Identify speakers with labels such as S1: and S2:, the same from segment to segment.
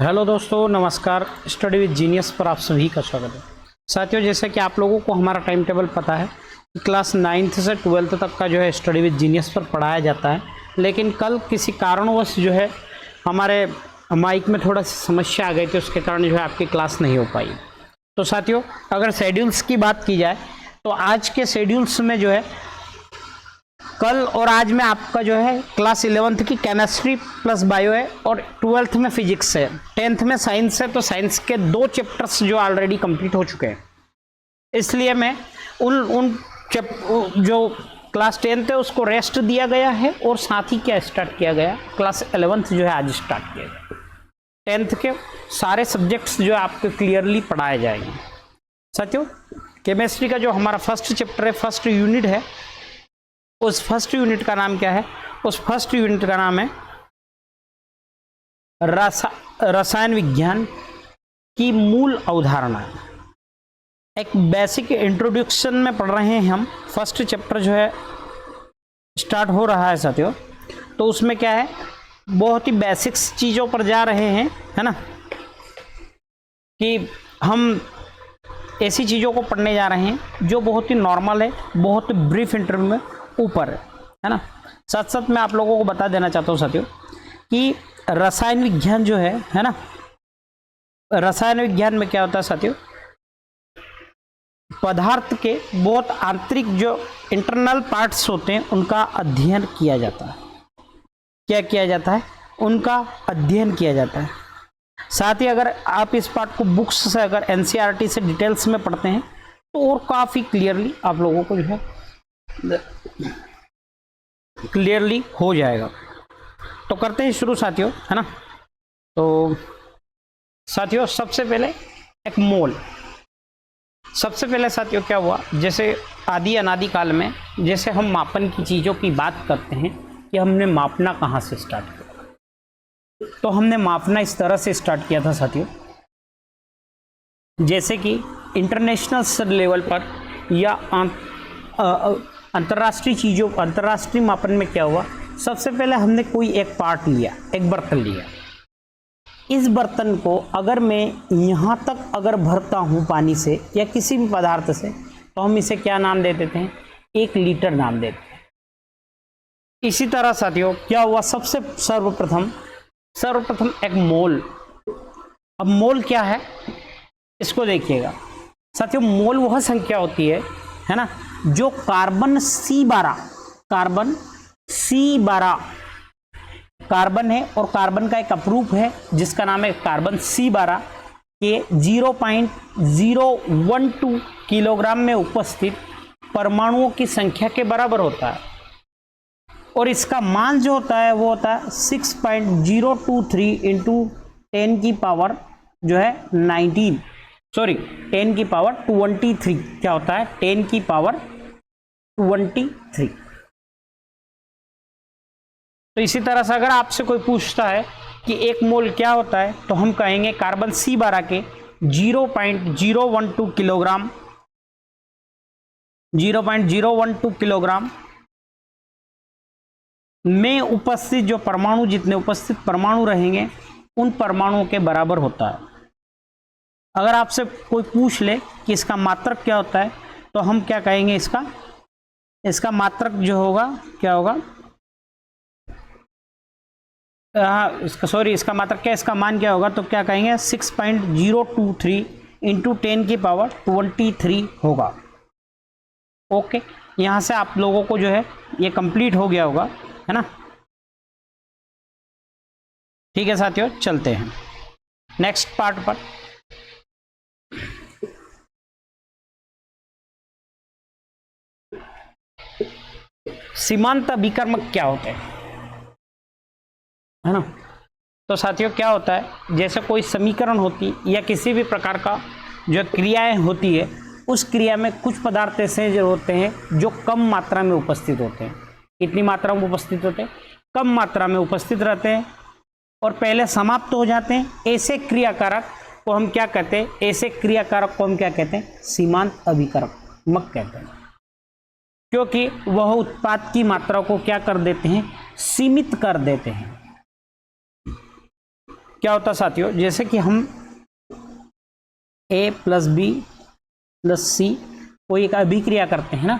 S1: Hello दोस्तों, नमस्कार। Study with genius पर आप सभी का स्वागत है। साथियों, जैसे कि आप लोगों को हमारा टाइम टेबल पता है कि क्लास 9th से 12th तक का जो है स्टडी विद जीनियस पर पढ़ाया जाता है, लेकिन कल किसी कारणवश जो है हमारे माइक में थोड़ा सी समस्या आ गई थी, उसके कारण जो है आपकी क्लास नहीं हो पाई। तो साथियों, अगर शेड्यूल्स की बात की जाए तो आज के शेड्यूल्स में जो है कल और आज में आपका जो है क्लास 11th की केमिस्ट्री प्लस बायो है और 12th में फिजिक्स है, 10th में साइंस है। तो साइंस के 2 चैप्टर्स जो ऑलरेडी कंप्लीट हो चुके हैं, इसलिए मैं उन जो क्लास 10th है उसको रेस्ट दिया गया है और साथ ही क्या स्टार्ट किया गया, क्लास 11th जो है आज स्टार्ट किया गया। 10th के सारे सब्जेक्ट्स जो है आपको क्लियरली पढ़ाए जाएंगे। साथियों, केमिस्ट्री का जो हमारा फर्स्ट चैप्टर है, फर्स्ट यूनिट है, उस फर्स्ट यूनिट का नाम क्या है? उस फर्स्ट यूनिट का नाम है रसायन विज्ञान की मूल अवधारणा। एक बेसिक इंट्रोडक्शन में पढ़ रहे हैं हम। फर्स्ट चैप्टर जो है स्टार्ट हो रहा है साथियों, तो उसमें क्या है, बहुत ही बेसिक्स चीज़ों पर जा रहे हैं, है ना, कि हम ऐसी चीज़ों को पढ़ने जा रहे हैं जो बहुत ही नॉर्मल है, बहुत ब्रीफ इंटरव्यू में ऊपर है ना। साथ साथ मैं आप लोगों को बता देना चाहता हूँ साथियों कि रसायन विज्ञान जो है ना, रसायन विज्ञान में क्या होता है साथियों, पदार्थ के बहुत आंतरिक जो इंटरनल पार्ट्स होते हैं उनका अध्ययन किया जाता है। क्या किया जाता है? उनका अध्ययन किया जाता है। साथ ही अगर आप इस पार्ट को बुक्स से अगर एनसीईआरटी से डिटेल्स में पढ़ते हैं तो और काफ़ी क्लियरली आप लोगों को जो है क्लियरली हो जाएगा। तो करते हैं शुरू साथियों, है ना। तो साथियों, सबसे पहले एक मोल। सबसे पहले साथियों क्या हुआ, जैसे आदि अनादि काल में जैसे हम मापन की चीज़ों की बात करते हैं कि हमने मापना कहाँ से स्टार्ट किया, तो हमने मापना इस तरह से स्टार्ट किया था साथियों, जैसे कि इंटरनेशनल लेवल पर या अंतर्राष्ट्रीय चीज़ों, अंतर्राष्ट्रीय मापन में क्या हुआ, सबसे पहले हमने कोई एक पार्ट लिया, एक बर्तन लिया। इस बर्तन को अगर मैं यहाँ तक अगर भरता हूँ पानी से या किसी भी पदार्थ से, तो हम इसे क्या नाम दे देते हैं? 1 लीटर नाम देते हैं। इसी तरह साथियों क्या हुआ, सबसे सर्वप्रथम एक मोल। अब मोल क्या है इसको देखिएगा साथियों। मोल वह संख्या होती है ना, जो कार्बन C12 कार्बन है और कार्बन का एक अपरूप है जिसका नाम है कार्बन C12 के 0.012 किलोग्राम में उपस्थित परमाणुओं की संख्या के बराबर होता है। और इसका मान जो होता है वो होता है 6.023 इंटू 10 की पावर जो है 19, सॉरी 10 की पावर 23। क्या होता है? 10 की पावर 23। तो इसी तरह से अगर आपसे कोई पूछता है कि 1 मोल क्या होता है, तो हम कहेंगे कार्बन C12 के 0.012 किलोग्राम 0.012 किलोग्राम में उपस्थित जो परमाणु, जितने उपस्थित परमाणु रहेंगे उन परमाणुओं के बराबर होता है। अगर आपसे कोई पूछ ले कि इसका मात्रक क्या होता है, तो हम क्या कहेंगे, इसका मात्रक जो होगा क्या होगा, इसका मात्रक क्या, इसका मान क्या होगा, तो क्या कहेंगे 6.023 इंटू 10 की पावर 23 होगा। ओके, यहाँ से आप लोगों को जो है ये कंप्लीट हो गया होगा, है ना। ठीक है साथियों, चलते हैं नेक्स्ट पार्ट पर। सीमांत अभिकर्मक क्या होते हैं, है ना। तो साथियों क्या होता है, जैसे कोई समीकरण होती या किसी भी प्रकार का जो क्रियाएं होती है, उस क्रिया में कुछ पदार्थ ऐसे जो होते हैं जो कम मात्रा में उपस्थित होते हैं। कितनी मात्रा में उपस्थित होते हैं? कम मात्रा में उपस्थित रहते हैं और पहले समाप्त हो जाते हैं। ऐसे क्रियाकारक को हम क्या कहते हैं? ऐसे क्रियाकारक को हम क्या कहते हैं? सीमांत अभिकर्मक कहते हैं, क्योंकि वह उत्पाद की मात्रा को क्या कर देते हैं? सीमित कर देते हैं। क्या होता है साथियों, जैसे कि हम A प्लस बी प्लस सी कोई एक अभिक्रिया करते हैं ना,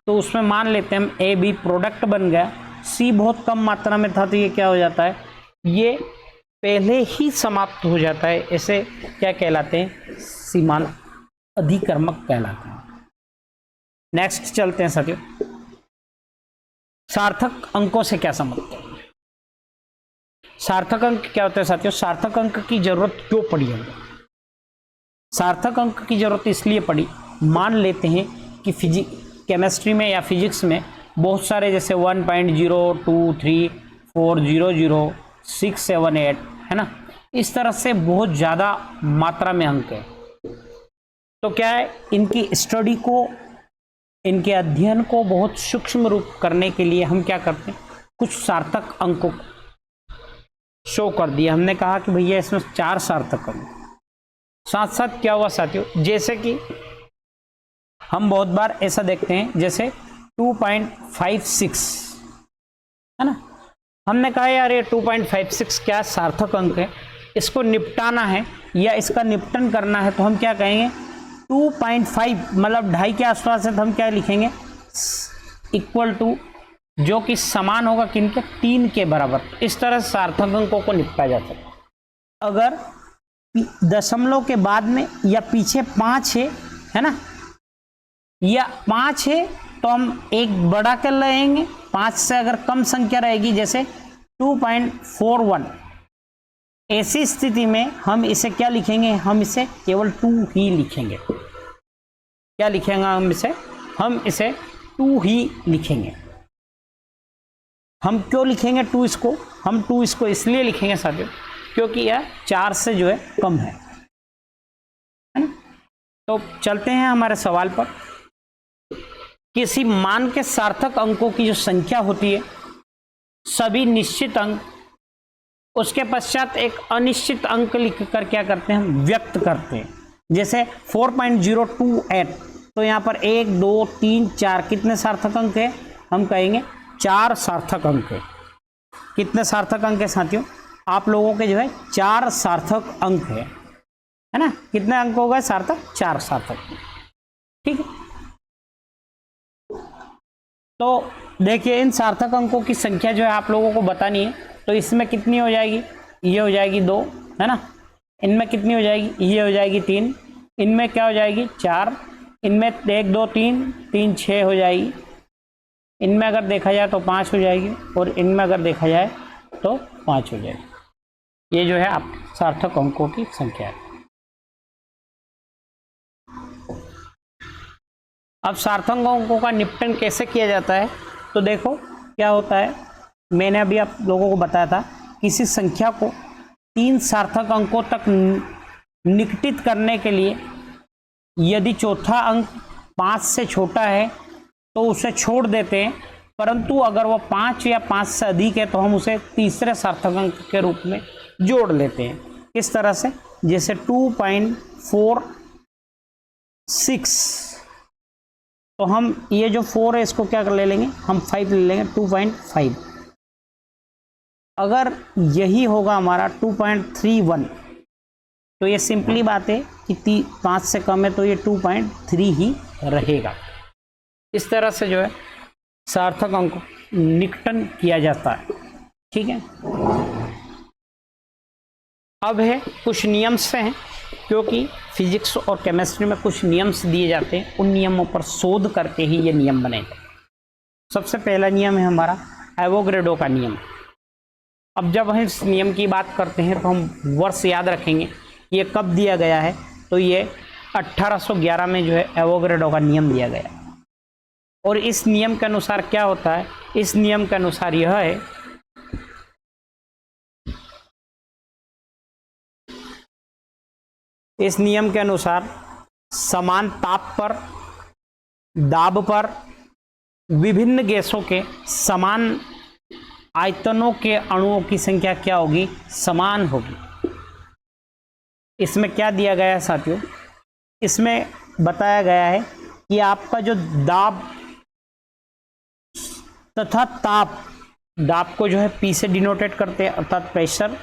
S1: तो उसमें मान लेते हैं हम ए बी प्रोडक्ट बन गया, सी बहुत कम मात्रा में था, तो ये क्या हो जाता है, ये पहले ही समाप्त हो जाता है। इसे क्या कहलाते हैं, सीमांत अधिकर्मक कहलाते हैं। नेक्स्ट चलते हैं साथियों, सार्थक अंकों से क्या समझते हैं। सार्थक अंक क्या होता है साथियों, सार्थक अंक की जरूरत क्यों पड़ी है। सार्थक अंक की जरूरत इसलिए पड़ी, मान लेते हैं कि केमिस्ट्री में या फिजिक्स में बहुत सारे जैसे 1.023400678 है ना, इस तरह से बहुत ज़्यादा मात्रा में अंक है। तो क्या है, इनकी स्टडी को, इनके अध्ययन को बहुत सूक्ष्म रूप करने के लिए हम क्या करते हैं, कुछ सार्थक अंकों शो कर दिया। हमने कहा कि भैया इसमें 4 सार्थक अंक। साथ साथ क्या हुआ साथियों, जैसे कि हम बहुत बार ऐसा देखते हैं, जैसे 2.56 है ना, हमने कहा यार ये 2.56 क्या सार्थक अंक है, इसको निपटाना है या इसका निपटन करना है, तो हम क्या कहेंगे 2.5 मतलब 2.5 के आसपास है, तो हम क्या लिखेंगे, इक्वल टू, जो कि समान होगा किनके, 3 के बराबर। इस तरह सार्थक अंकों को निपटा जा सकता है। अगर दशमलव के बाद में या पीछे 5 है ना, या 5 है, तो हम एक बड़ा कर लेंगे। 5 से अगर कम संख्या रहेगी, जैसे 2.41, ऐसी स्थिति में हम इसे क्या लिखेंगे, हम इसे केवल 2 ही लिखेंगे। क्या लिखेंगे हम इसे 2 ही लिखेंगे। हम क्यों लिखेंगे 2 इसको, हम 2 इसको इसलिए लिखेंगे साथियों, क्योंकि यह 4 से जो है कम है ना। तो चलते हैं हमारे सवाल पर। किसी मान के सार्थक अंकों की जो संख्या होती है, सभी निश्चित अंक, उसके पश्चात एक अनिश्चित अंक लिखकर क्या करते हैं, हम व्यक्त करते हैं। जैसे 4.028, तो यहाँ पर 1 2 3 4 कितने सार्थक अंक है, हम कहेंगे 4 सार्थक अंक है। कितने सार्थक अंक है साथियों, आप लोगों के जो है 4 सार्थक अंक है ना। कितने अंक हो गए सार्थक, 4 सार्थक, ठीक है। तो देखिए, इन सार्थक अंकों की संख्या जो है आप लोगों को बतानी है, तो इसमें कितनी हो जाएगी, ये हो जाएगी 2 है ना, इनमें कितनी हो जाएगी, ये हो जाएगी 3, इनमें क्या हो जाएगी 4, इनमें 1 2 3 6 हो जाएगी, इनमें अगर देखा जाए तो 5 हो जाएगी, और इनमें अगर देखा जाए तो 5 हो जाएगी। ये जो है आप सार्थक अंकों की संख्या है। अब सार्थक अंकों का निपटन कैसे किया जाता है, तो देखो क्या होता है, मैंने अभी आप लोगों को बताया था, किसी संख्या को 3 सार्थक अंकों तक निकटित करने के लिए यदि चौथा अंक 5 से छोटा है तो उसे छोड़ देते हैं, परंतु अगर वह 5 या 5 से अधिक है तो हम उसे तीसरे सार्थक अंक के रूप में जोड़ लेते हैं। किस तरह से, जैसे 2.46, तो हम ये जो 4 है इसको क्या कर ले लेंगे, हम 5 ले लेंगे, 2.5। अगर यही होगा हमारा 2.31, तो ये सिंपली बात है कि 5 से कम है, तो ये 2.3 ही रहेगा। इस तरह से जो है सार्थक अंक निकटन किया जाता है, ठीक है। अब है कुछ नियम से हैं, क्योंकि फिजिक्स और केमिस्ट्री में कुछ नियम्स दिए जाते हैं, उन नियमों पर शोध करके ही ये नियम बनेगा। सबसे पहला नियम है हमारा एवोगैड्रो का नियम। अब जब हम इस नियम की बात करते हैं तो हम वर्ष याद रखेंगे, ये कब दिया गया है, तो ये 1811 में जो है एवोगैड्रो का नियम दिया गया। और इस नियम के अनुसार क्या होता है, इस नियम के अनुसार यह है, इस नियम के अनुसार समान ताप पर, दाब पर विभिन्न गैसों के समान आयतनों के अणुओं की संख्या क्या होगी, समान होगी। इसमें क्या दिया गया है साथियों, इसमें बताया गया है कि आपका जो दाब तथा ताप, दाब को जो है P से डिनोटेट करते हैं, अर्थात प्रेशर,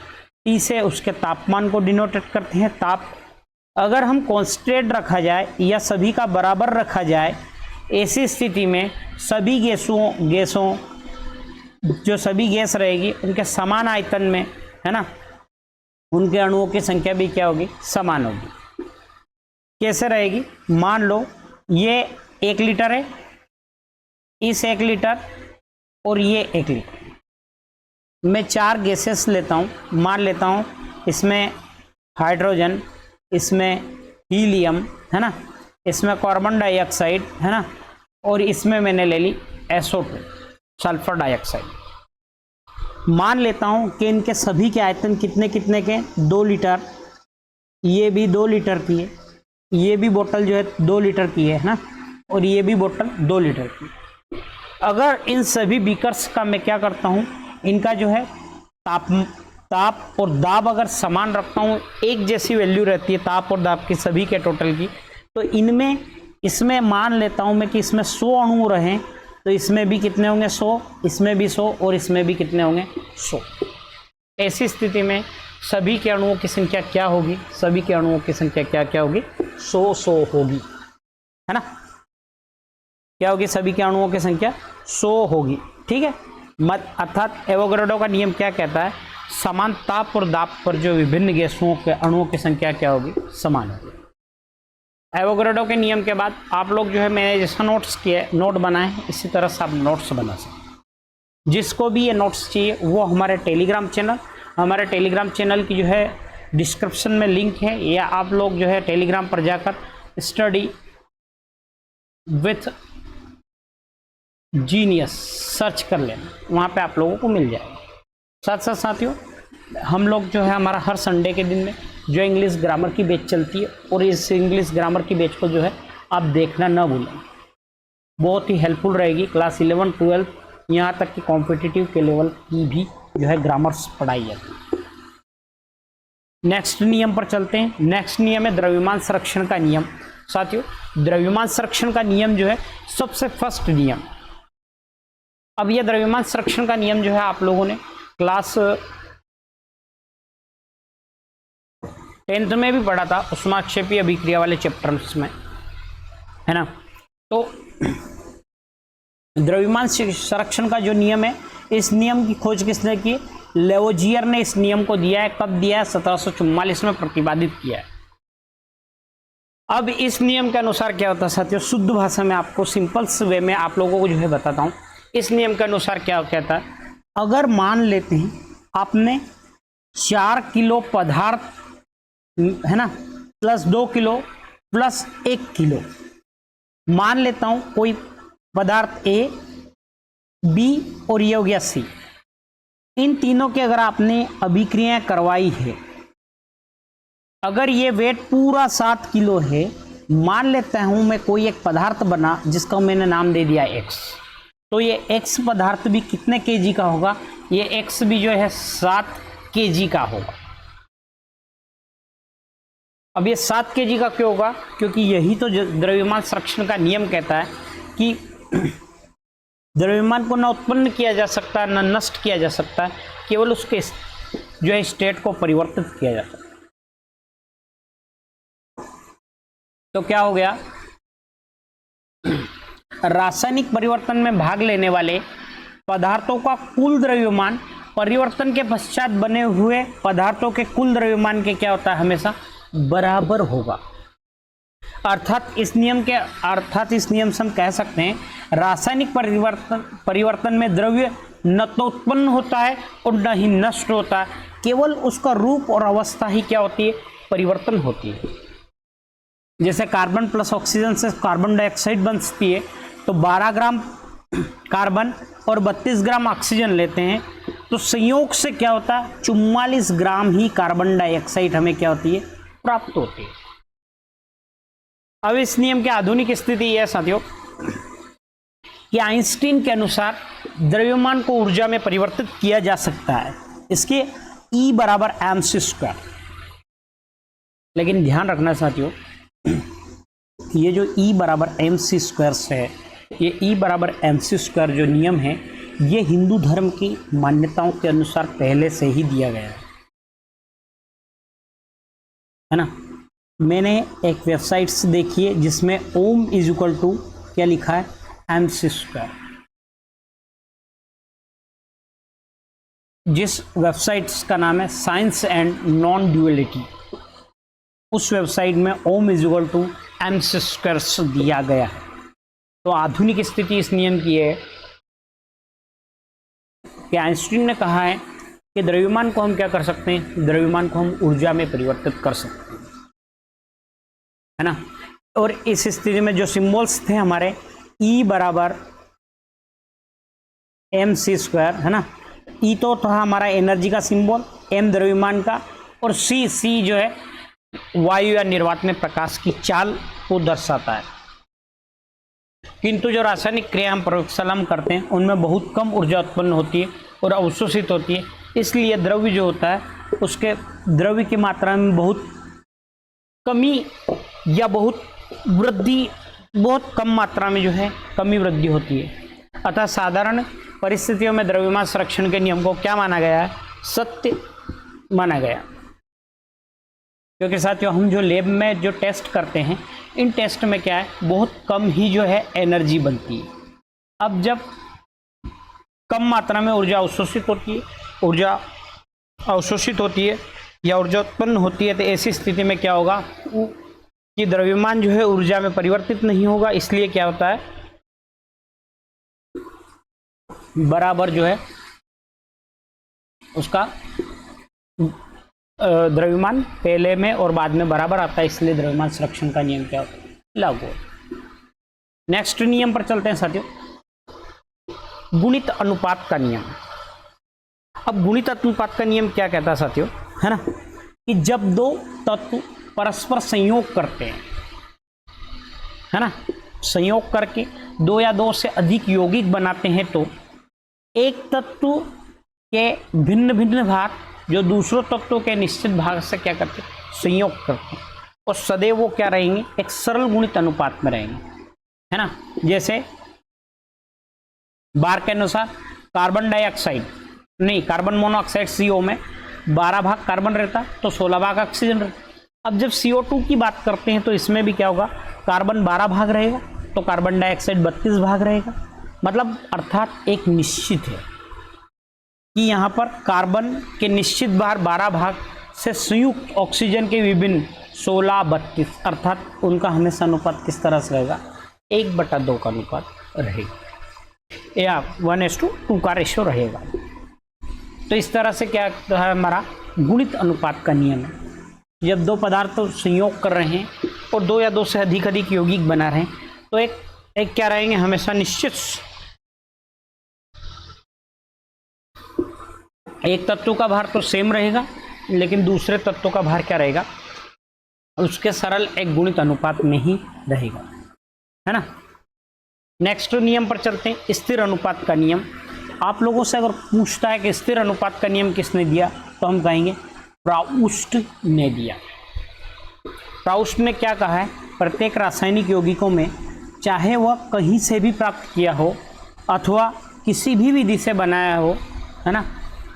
S1: T से उसके तापमान को डिनोटेट करते हैं, ताप। अगर हम कांस्टेंट रखा जाए या सभी का बराबर रखा जाए, ऐसी स्थिति में सभी गैसों जो सभी गैस रहेगी उनके समान आयतन में, है ना, उनके अणुओं की संख्या भी क्या होगी, समान होगी। कैसे रहेगी, मान लो ये 1 लीटर है, इस 1 लीटर और ये 1 लीटर, मैं 4 गैसेस लेता हूँ, मान लेता हूँ इसमें हाइड्रोजन, इसमें हीलियम, है ना, इसमें कार्बन डाइऑक्साइड, है ना, और इसमें मैंने ले ली SO2 सल्फर डाइऑक्साइड। मान लेता हूँ कि इनके सभी के आयतन कितने कितने के, 2 लीटर, ये भी 2 लीटर की है, ये भी बोतल जो है 2 लीटर की है ना, और ये भी बोतल 2 लीटर की। अगर इन सभी बीकर्स का मैं क्या करता हूँ, इनका जो है ताप और दाब अगर समान रखता हूँ, एक जैसी वैल्यू रहती है ताप और दाब की सभी के टोटल की, तो इसमें मान लेता हूँ मैं कि इसमें 100 अणु रहें, तो इसमें भी कितने होंगे, 100, इसमें भी 100 और इसमें भी कितने होंगे, 100। ऐसी स्थिति में सभी के अणुओं की संख्या क्या होगी, सभी के अणुओं की संख्या क्या होगी, 100 होगी, है ना, क्या होगी, सभी के अणुओं की संख्या 100 होगी। ठीक है, अर्थात एवोगैड्रो का नियम क्या कहता है, समान ताप और दाब पर जो विभिन्न गैसों के अणुओं की संख्या क्या होगी, समान होगी। एवोगैड्रो के नियम के बाद आप लोग जो है, मैंने जैसा नोट बनाए हैं, इसी तरह से आप नोट्स बना सकते। जिसको भी ये नोट्स चाहिए वो हमारे टेलीग्राम चैनल की जो है डिस्क्रिप्शन में लिंक है, या आप लोग जो है टेलीग्राम पर जाकर स्टडी विथ जीनियस सर्च कर लेना, वहाँ पे आप लोगों को मिल जाएगा। साथ साथ साथियों, हम लोग जो है हमारा हर संडे के दिन में जो इंग्लिश ग्रामर की बैच चलती है, और इस इंग्लिश ग्रामर की बैच को जो है आप देखना ना भूलें, बहुत ही हेल्पफुल रहेगी। क्लास 11, 12 यहाँ तक कि कॉम्पिटिटिव के लेवल की भी जो है ग्रामर्स पढ़ाई जाती है। नेक्स्ट नियम पर चलते हैं। नेक्स्ट नियम है द्रव्यमान संरक्षण का नियम। साथियों, द्रव्यमान संरक्षण का नियम जो है सबसे फर्स्ट नियम। अब यह द्रव्यमान संरक्षण का नियम जो है आप लोगों ने क्लास 10th में भी पढ़ा था, उष्माक्षेपीय अभिक्रिया वाले चैप्टर्स में, है ना। तो द्रव्यमान संरक्षण का जो नियम है, इस नियम की खोज किसने की, लेवोजियर ने इस नियम को दिया है। कब दिया है, 1744 में प्रतिपादित किया है। अब इस नियम के अनुसार क्या होता है साथियों, शुद्ध भाषा में आपको सिंपल वे में आप लोगों को जो है बताता हूँ। इस नियम के अनुसार क्या कहता है, अगर मान लेते हैं आपने 4 किलो पदार्थ, है ना, प्लस 2 किलो प्लस 1 किलो, मान लेता हूं कोई पदार्थ ए, बी और ये हो गया सी, इन तीनों के अगर आपने अभिक्रियाएं करवाई है, अगर ये वेट पूरा 7 किलो है, मान लेता हूं मैं कोई एक पदार्थ बना जिसका मैंने नाम दे दिया एक्स, तो ये एक्स पदार्थ भी कितने केजी का होगा, ये एक्स भी जो है 7 केजी का होगा। अब ये 7 केजी का क्यों होगा, क्योंकि यही तो द्रव्यमान संरक्षण का नियम कहता है कि द्रव्यमान को न उत्पन्न किया जा सकता है, न नष्ट किया जा सकता है, केवल उसके जो है स्टेट को परिवर्तित किया जा सकता है। तो क्या हो गया, रासायनिक परिवर्तन में भाग लेने वाले पदार्थों का कुल द्रव्यमान परिवर्तन के पश्चात बने हुए पदार्थों के कुल द्रव्यमान के क्या होता है, हमेशा बराबर होगा। अर्थात इस नियम से हम कह सकते हैं रासायनिक परिवर्तन में द्रव्य न तो उत्पन्न होता है और न ही नष्ट होता है, केवल उसका रूप और अवस्था ही क्या होती है, परिवर्तन होती है। जैसे कार्बन प्लस ऑक्सीजन से कार्बन डाइऑक्साइड बनती है, तो 12 ग्राम कार्बन और 32 ग्राम ऑक्सीजन लेते हैं, तो संयोग से क्या होता है, 44 ग्राम ही कार्बन डाइऑक्साइड हमें क्या होती है, प्राप्त होती है। अब इस नियम की आधुनिक स्थिति यह है साथियों कि आइंस्टीन के अनुसार द्रव्यमान को ऊर्जा में परिवर्तित किया जा सकता है, इसके E बराबर mc²। लेकिन ध्यान रखना साथियों, ये जो E बराबर mc² है, ये E बराबर mc² जो नियम है, ये हिंदू धर्म की मान्यताओं के अनुसार पहले से ही दिया गया है। है ना। मैंने एक वेबसाइट से देखी है जिसमें ओम इज इक्वल टू क्या लिखा है, mc²। जिस वेबसाइट का नाम है साइंस एंड नॉन ड्यूअलिटी, उस वेबसाइट में ओम इज इक्वल टू mc² दिया गया है। तो आधुनिक स्थिति इस नियम की है कि आइंस्टीन ने कहा है कि द्रव्यमान को हम क्या कर सकते हैं, द्रव्यमान को हम ऊर्जा में परिवर्तित कर सकते हैं, है ना। और इस स्थिति में जो सिंबल्स थे हमारे, E बराबर mc², है ना। E तो था हमारा एनर्जी का सिंबल, M द्रव्यमान का, और C जो है वायु या निर्वात में प्रकाश की चाल को दर्शाता है। किंतु जो रासायनिक क्रिया हम प्रयोगशाला में करते हैं उनमें बहुत कम ऊर्जा उत्पन्न होती है और अवशोषित होती है, इसलिए द्रव्य जो होता है उसके द्रव्य की मात्रा में बहुत कमी या बहुत वृद्धि, बहुत कम मात्रा में जो है कमी वृद्धि होती है। अतः साधारण परिस्थितियों में द्रव्यमान संरक्षण के नियम को क्या माना गया है, सत्य माना गया। क्योंकि साथियों हम जो लैब में जो टेस्ट करते हैं, इन टेस्ट में क्या है, बहुत कम ही जो है एनर्जी बनती है। अब जब कम मात्रा में ऊर्जा अवशोषित होती है या ऊर्जा उत्पन्न होती है, तो ऐसी स्थिति में क्या होगा कि द्रव्यमान जो है ऊर्जा में परिवर्तित नहीं होगा। इसलिए क्या होता है, बराबर जो है उसका द्रव्यमान पहले में और बाद में बराबर आता है, इसलिए द्रव्यमान संरक्षण का नियम क्या होता है, लागू होता है। नेक्स्ट नियम पर चलते हैं साथियों, गुणित अनुपात का नियम। अब गुणित अनुपात का नियम क्या कहता है साथियों, है ना, कि जब दो तत्व परस्पर संयोग करते हैं, है ना, संयोग करके दो या दो से अधिक यौगिक बनाते हैं, तो एक तत्व के भिन्न भिन्न भाग जो दूसरों तत्वों के निश्चित भाग से क्या करते हैं, संयोग करते हैं, और सदैव वो क्या रहेंगे, एक सरल गुणित अनुपात में रहेंगे, है ना। जैसे बार के अनुसार कार्बन मोनोऑक्साइड CO में 12 भाग कार्बन रहता तो 16 भाग ऑक्सीजन रहता। अब जब CO2 की बात करते हैं तो इसमें भी क्या होगा, कार्बन 12 भाग रहेगा तो कार्बन डाइऑक्साइड 32 भाग रहेगा। मतलब अर्थात एक निश्चित है कि यहाँ पर कार्बन के निश्चित बार 12 भाग से संयुक्त ऑक्सीजन के विभिन्न 16, 32, अर्थात उनका हमेशा अनुपात किस तरह से रहेगा, 1/2 का अनुपात रहेगा या 1:2 का रेशो रहेगा। तो इस तरह से क्या है, हमारा गुणित अनुपात का नियम है। जब दो पदार्थ संयोग कर रहे हैं और दो या दो से अधिक यौगिक बना रहे हैं, तो एक क्या रहेंगे, हमेशा निश्चित एक तत्व का भार तो सेम रहेगा, लेकिन दूसरे तत्व का भार क्या रहेगा, उसके सरल एक गुणित अनुपात में ही रहेगा, है ना। नेक्स्ट नियम पर चलते हैं, स्थिर अनुपात का नियम। आप लोगों से अगर पूछता है कि स्थिर अनुपात का नियम किसने दिया, तो हम कहेंगे प्राउस्ट ने दिया। प्राउस्ट ने क्या कहा है, प्रत्येक रासायनिक यौगिकों में चाहे वह कहीं से भी प्राप्त किया हो अथवा किसी भी विधि से बनाया हो, है ना,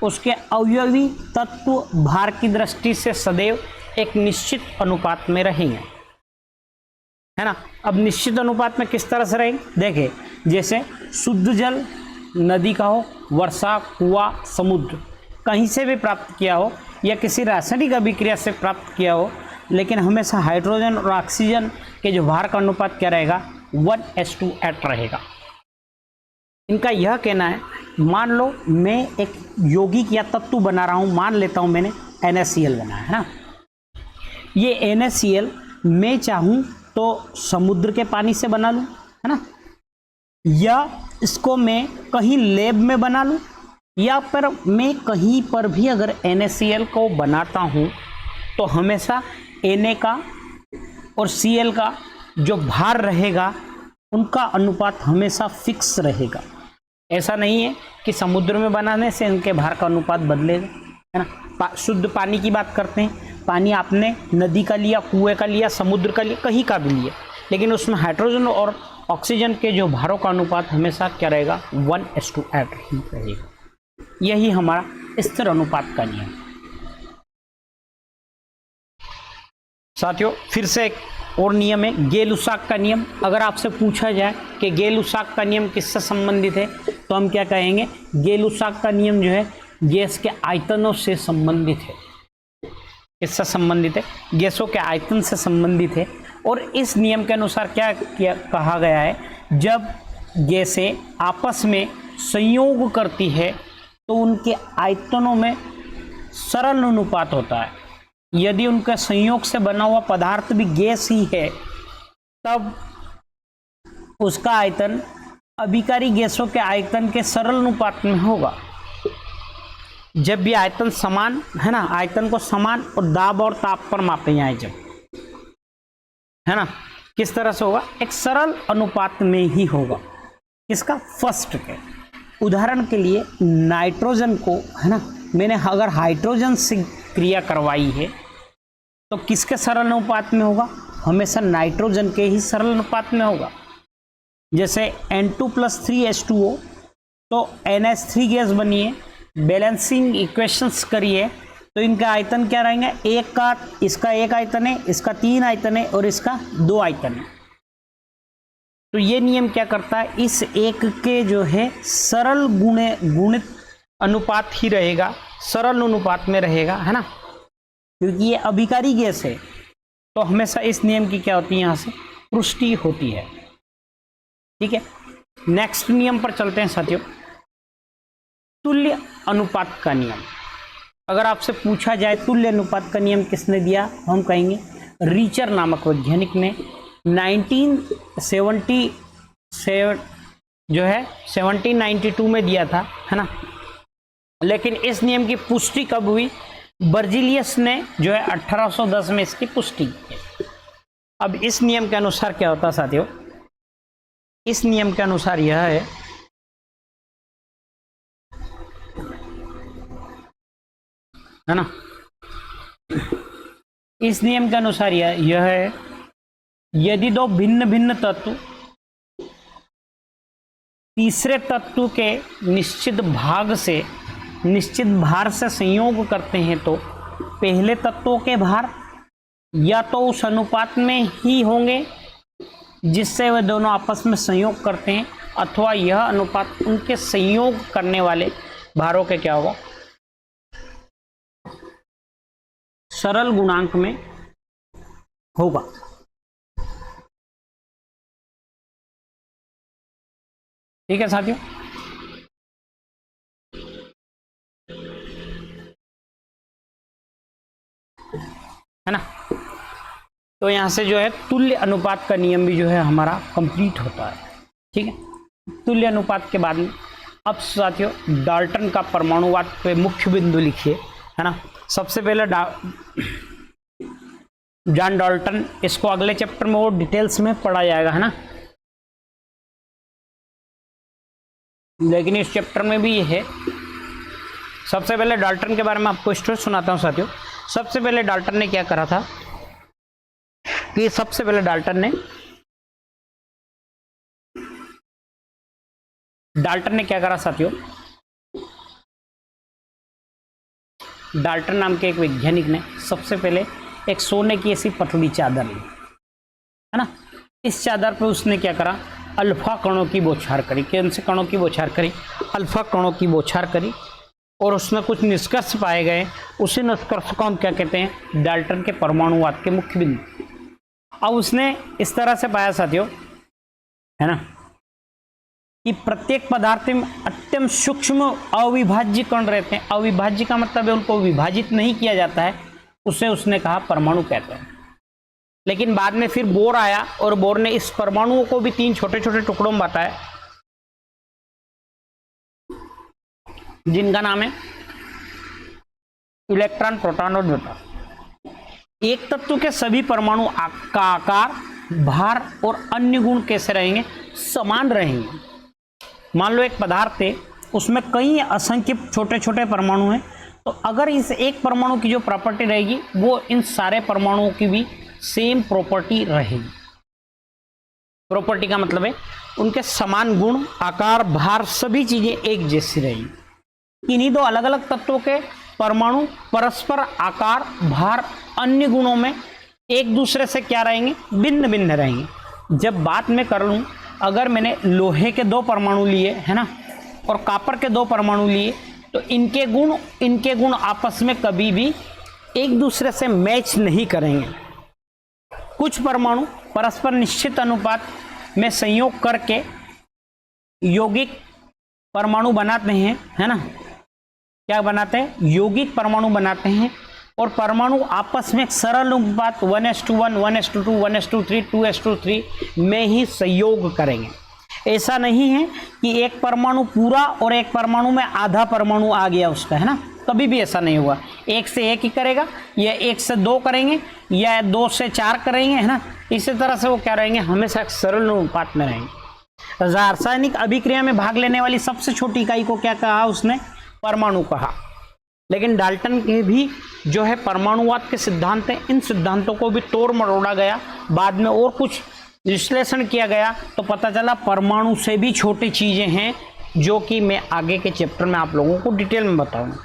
S1: उसके अवयवी तत्व भार की दृष्टि से सदैव एक निश्चित अनुपात में रहेंगे, है ना। अब निश्चित अनुपात में किस तरह से रहेंगे, देखिए, जैसे शुद्ध जल नदी का हो, वर्षा, कुआं, समुद्र, कहीं से भी प्राप्त किया हो या किसी रासायनिक अभिक्रिया से प्राप्त किया हो, लेकिन हमेशा हाइड्रोजन और ऑक्सीजन के जो भार का अनुपात क्या रहेगा, 1:8 रहेगा। इनका यह कहना है, मान लो मैं एक यौगिक या तत्व बना रहा हूं, मान लेता हूं मैंने NaCl बनाया, है ना। ये NaCl मैं चाहूं तो समुद्र के पानी से बना लूं, है ना, या इसको मैं कहीं लैब में बना लूं, या पर मैं कहीं पर भी अगर NaCl को बनाता हूं तो हमेशा Na का और Cl का जो भार रहेगा उनका अनुपात हमेशा फिक्स रहेगा। ऐसा नहीं है कि समुद्र में बनाने से इनके भार का अनुपात बदलेगा, है ना। शुद्ध पानी की बात करते हैं, पानी आपने नदी का लिया, कुएं का लिया, समुद्र का लिया, कहीं का भी लिया, लेकिन उसमें हाइड्रोजन और ऑक्सीजन के जो भारों का अनुपात हमेशा क्या रहेगा, 1:8 ही रहेगा। यही हमारा स्थिर अनुपात का नियम। साथियों फिर से एक और नियम है गेल-लुसाक का नियम। अगर आपसे पूछा जाए कि गेल-लुसाक का नियम किससे संबंधित है तो हम क्या कहेंगे, गेल-लुसाक का नियम जो है गैस के आयतनों से संबंधित है। इससे संबंधित है, गैसों के आयतन से संबंधित है। और इस नियम के अनुसार क्या कहा गया है, जब गैसें आपस में संयोग करती है तो उनके आयतनों में सरल अनुपात होता है। यदि उनका संयोग से बना हुआ पदार्थ भी गैस ही है तब उसका आयतन अभिकारी गैसों के आयतन के सरल अनुपात में होगा। जब भी आयतन समान है ना, आयतन को समान और दाब और ताप पर मापे जाए जब, है ना, किस तरह से होगा, एक सरल अनुपात में ही होगा। इसका फर्स्ट के उदाहरण के लिए नाइट्रोजन को, है ना, मैंने अगर हाइड्रोजन से क्रिया करवाई है तो किसके सरल अनुपात में होगा, हमेशा नाइट्रोजन के ही सरल अनुपात में होगा। जैसे N2+3H2O तो NH3 गैस बनी है, बैलेंसिंग इक्वेशंस करिए तो इनका आयतन क्या रहेंगे, एक का, इसका एक आयतन है, इसका 3 आयतन है और इसका 2 आयतन है। तो ये नियम क्या करता है, इस एक के जो है सरल गुणित अनुपात ही रहेगा, सरल अनुपात में रहेगा, है ना, क्योंकि ये अभिकारी गैस है। तो हमेशा इस नियम की क्या होती है, यहाँ से पुष्टि होती है। ठीक है, नेक्स्ट नियम पर चलते हैं साथियों, तुल्य अनुपात का नियम। अगर आपसे पूछा जाए तुल्य अनुपात का नियम किसने दिया, हम कहेंगे रीचर नामक वैज्ञानिक ने 1792 में दिया था, है ना। लेकिन इस नियम की पुष्टि कब हुई, बर्जीलियस ने जो है 1810 में इसकी पुष्टि की। अब इस नियम के अनुसार क्या होता है साथियों, इस नियम के अनुसार यह है ना, इस नियम के अनुसार यह है, यदि दो भिन्न भिन्न तत्व तीसरे तत्व के निश्चित भार से संयोग करते हैं तो पहले तत्वों के भार या तो उस अनुपात में ही होंगे जिससे वे दोनों आपस में संयोग करते हैं, अथवा यह अनुपात उनके संयोग करने वाले भारों के क्या होगा, सरल गुणांक में होगा। ठीक है साथियों, है ना। तो यहां से जो है तुल्य अनुपात का नियम भी जो है हमारा कंप्लीट होता है। ठीक है, तुल्य अनुपात के बाद में अब साथियों डाल्टन का परमाणुवाद पे मुख्य बिंदु लिखिए, है ना। सबसे पहले जॉन डाल्टन, इसको अगले चैप्टर में और डिटेल्स में पढ़ा जाएगा, है ना, लेकिन इस चैप्टर में भी ये है। सबसे पहले डाल्टन के बारे में आपको स्टोरी सुनाता हूं साथियों। सबसे पहले डाल्टन ने क्या करा था कि सबसे पहले डाल्टन ने क्या करा साथियों, डाल्टन नाम के एक वैज्ञानिक ने सबसे पहले एक सोने की ऐसी पतली चादर ली, है ना। इस चादर पे उसने क्या करा, अल्फा कणों की बौछार करी। कौन से कणों की बौछार करी, अल्फा कणों की बौछार करी, और उसमें कुछ निष्कर्ष पाए गए। उसी निष्कर्ष को हम क्या कहते हैं, डाल्टन के परमाणुवाद के मुख्य बिंदु। अब उसने इस तरह से पाया साथियों, है ना, कि प्रत्येक पदार्थ में अत्यंत सूक्ष्म अविभाज्य कण रहते हैं। अविभाज्य का मतलब है उनको विभाजित नहीं किया जाता है, उसे उसने कहा परमाणु कहते हैं। लेकिन बाद में फिर बोर आया और बोर ने इस परमाणुओं को भी 3 छोटे छोटे टुकड़ों में बांटा, जिनका नाम है इलेक्ट्रॉन, प्रोटॉन और न्यूट्रॉन। एक तत्व के सभी परमाणु का आकार, भार और अन्य गुण कैसे रहेंगे, समान रहेंगे। मान लो एक पदार्थ है, उसमें कई असंख्य छोटे छोटे परमाणु हैं, तो अगर इस एक परमाणु की जो प्रॉपर्टी रहेगी वो इन सारे परमाणुओं की भी सेम प्रॉपर्टी रहेगी। प्रॉपर्टी का मतलब है उनके समान गुण, आकार, भार, सभी चीजें एक जैसी रहेगी। इन्हीं दो अलग अलग तत्वों के परमाणु परस्पर आकार, भार, अन्य गुणों में एक दूसरे से क्या रहेंगे, भिन्न भिन्न रहेंगे। जब बात मैं कर लूँ, अगर मैंने लोहे के 2 परमाणु लिए है ना और कॉपर के 2 परमाणु लिए, तो इनके गुण आपस में कभी भी एक दूसरे से मैच नहीं करेंगे। कुछ परमाणु परस्पर निश्चित अनुपात में संयोग करके यौगिक परमाणु बनाते हैं, है ना, क्या बनाते हैं, यौगिक परमाणु बनाते हैं। और परमाणु आपस में सरल अनुपात 1:1, 1:2, 1:3, 2:3 में ही संयोग करेंगे। ऐसा नहीं है कि एक परमाणु पूरा और एक परमाणु में आधा परमाणु आ गया उसका, है ना, कभी भी ऐसा नहीं होगा। 1 से 1 ही करेगा, या 1 से 2 करेंगे, या 2 से 4 करेंगे, है ना। इसी तरह से वो क्या रहेंगे, हमेशा सरल अनुपात में रहेंगे। रासायनिक अभिक्रिया में भाग लेने वाली सबसे छोटी इकाई को क्या कहा उसने, परमाणु कहा। लेकिन डाल्टन के भी जो है परमाणुवाद के सिद्धांत हैं, इन सिद्धांतों को भी तोड़ मरोड़ा गया। बाद में और कुछ विश्लेषण किया गया तो पता चला परमाणु से भी छोटी चीजें हैं, जो कि मैं आगे के चैप्टर में आप लोगों को डिटेल में बताऊंगा।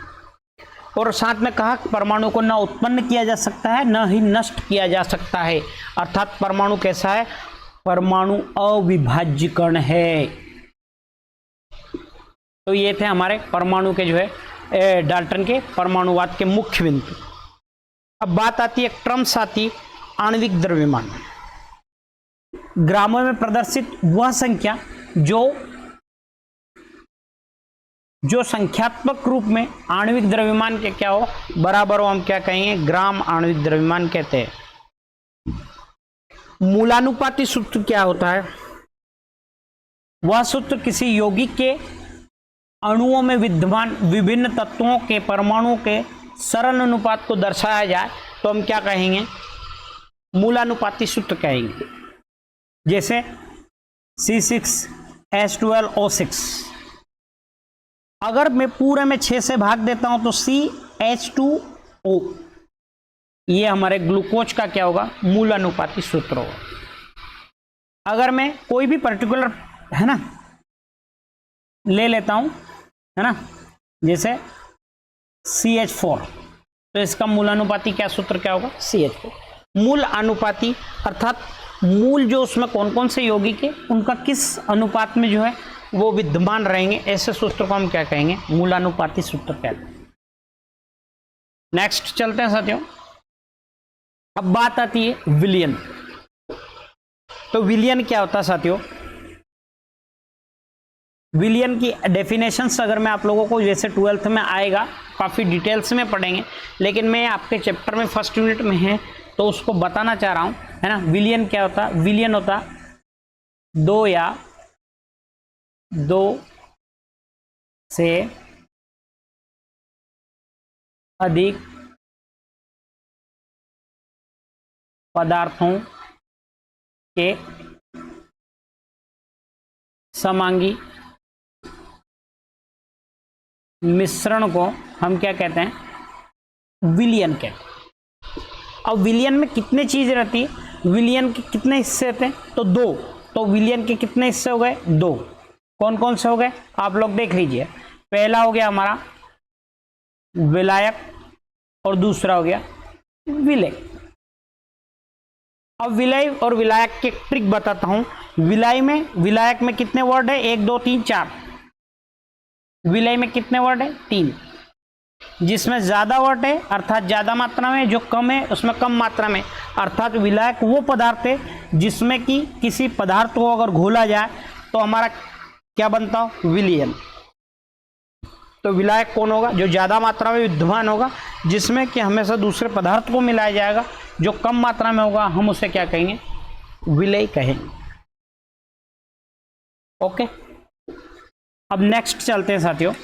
S1: और साथ में कहा कि परमाणु को न उत्पन्न किया जा सकता है, न ही नष्ट किया जा सकता है। अर्थात परमाणु कैसा है, परमाणु अविभाज्य कण है। तो ये थे हमारे परमाणु के जो है डाल्टन के परमाणुवाद के मुख्य बिंदु। अब बात आती है, क्रमश आती आणविक द्रव्यमान। ग्रामों में प्रदर्शित वह संख्या जो संख्यात्मक रूप में आणविक द्रव्यमान के क्या हो, बराबर हो, हम क्या कहेंगे, ग्राम आणविक द्रव्यमान कहते हैं। मूलानुपाती सूत्र क्या होता है, वह सूत्र किसी यौगिक के अणुओं में विद्यमान विभिन्न तत्वों के परमाणुओं के सरल अनुपात को दर्शाया जाए तो हम क्या कहेंगे, मूलानुपाती सूत्र कहेंगे। जैसे C6H12O6, अगर मैं पूरे में 6 से भाग देता हूं तो CH2O, ये हमारे ग्लूकोज का क्या होगा, मूलानुपाती सूत्र होगा। अगर मैं कोई भी पर्टिकुलर, है ना, ले लेता हूं, है ना, जैसे CH4, तो इसका मूलानुपाती क्या सूत्र क्या होगा, CH4। मूल अनुपाती अर्थात मूल जो उसमें कौन कौन से यौगिक है उनका किस अनुपात में जो है वो विद्यमान रहेंगे, ऐसे सूत्र को हम क्या कहेंगे, मूलानुपाती सूत्र कहते हैं। नेक्स्ट चलते हैं साथियों। अब बात आती है विलयन। तो विलयन क्या होता है साथियों, विलयन की डेफिनेशंस अगर मैं आप लोगों को, जैसे 12th में आएगा, काफ़ी डिटेल्स में पढ़ेंगे, लेकिन मैं आपके चैप्टर में फर्स्ट यूनिट में है तो उसको बताना चाह रहा हूँ, है ना। विलयन क्या होता है, विलयन होता 2 या 2 से अधिक पदार्थों के समांगी मिश्रण को हम क्या कहते हैं, विलयन कहते हैं। अब विलयन में कितने चीज रहती है, विलयन के कितने हिस्से होते हैं, तो 2। तो विलयन के कितने हिस्से हो गए, 2। कौन कौन से हो गए, आप लोग देख लीजिए। पहला हो गया हमारा विलायक और दूसरा हो गया विलय। अब विलय और विलायक के ट्रिक बताता हूं। विलायक में कितने वर्ड है, 1 2 3 4। विलय में कितने वर्ड है, 3। जिसमें ज्यादा वर्ड है अर्थात ज्यादा मात्रा में, जो कम है उसमें कम मात्रा में। अर्थात विलायक वो पदार्थ है जिसमें कि किसी पदार्थ को अगर घोला जाए तो हमारा क्या बनता हो, विलयन। तो विलायक कौन होगा, जो ज्यादा मात्रा में विद्यमान होगा, जिसमें कि हमेशा दूसरे पदार्थ को मिलाया जाएगा। जो कम मात्रा में होगा हम उसे क्या कहेंगे, विलय कहेंगे। ओके, अब नेक्स्ट चलते हैं साथियों।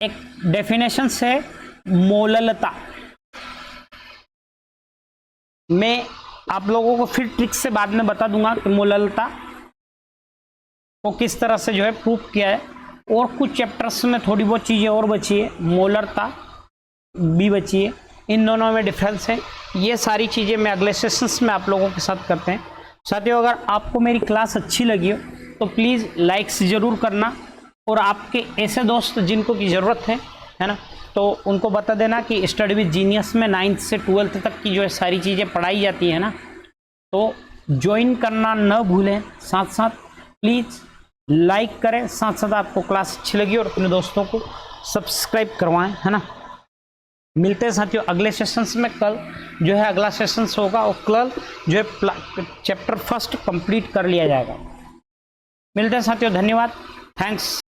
S1: एक डेफिनेशन से मोललता। मैं आप लोगों को फिर ट्रिक से बाद में बता दूंगा कि मोललता को किस तरह से जो है प्रूफ किया है। और कुछ चैप्टर्स में थोड़ी बहुत चीजें और बची है, मोलरता भी बची है, इन दोनों में डिफरेंस है। ये सारी चीजें मैं अगले सेशंस में आप लोगों के साथ करते हैं। साथियों, अगर आपको मेरी क्लास अच्छी लगी हो तो प्लीज़ लाइक्स ज़रूर करना, और आपके ऐसे दोस्त जिनको की ज़रूरत है ना, तो उनको बता देना कि स्टडी विद जीनियस में 9th से 12th तक की जो है सारी चीज़ें पढ़ाई जाती है ना, तो ज्वाइन करना न भूलें। साथ साथ प्लीज़ लाइक करें, साथ साथ आपको क्लास अच्छी लगी और अपने दोस्तों को सब्सक्राइब करवाएं, है ना। मिलते हैं साथियों अगले सेशंस में। कल जो है अगला सेशंस होगा और कल जो है चैप्टर 1 कंप्लीट कर लिया जाएगा। मिलते हैं साथियों, धन्यवाद, थैंक्स।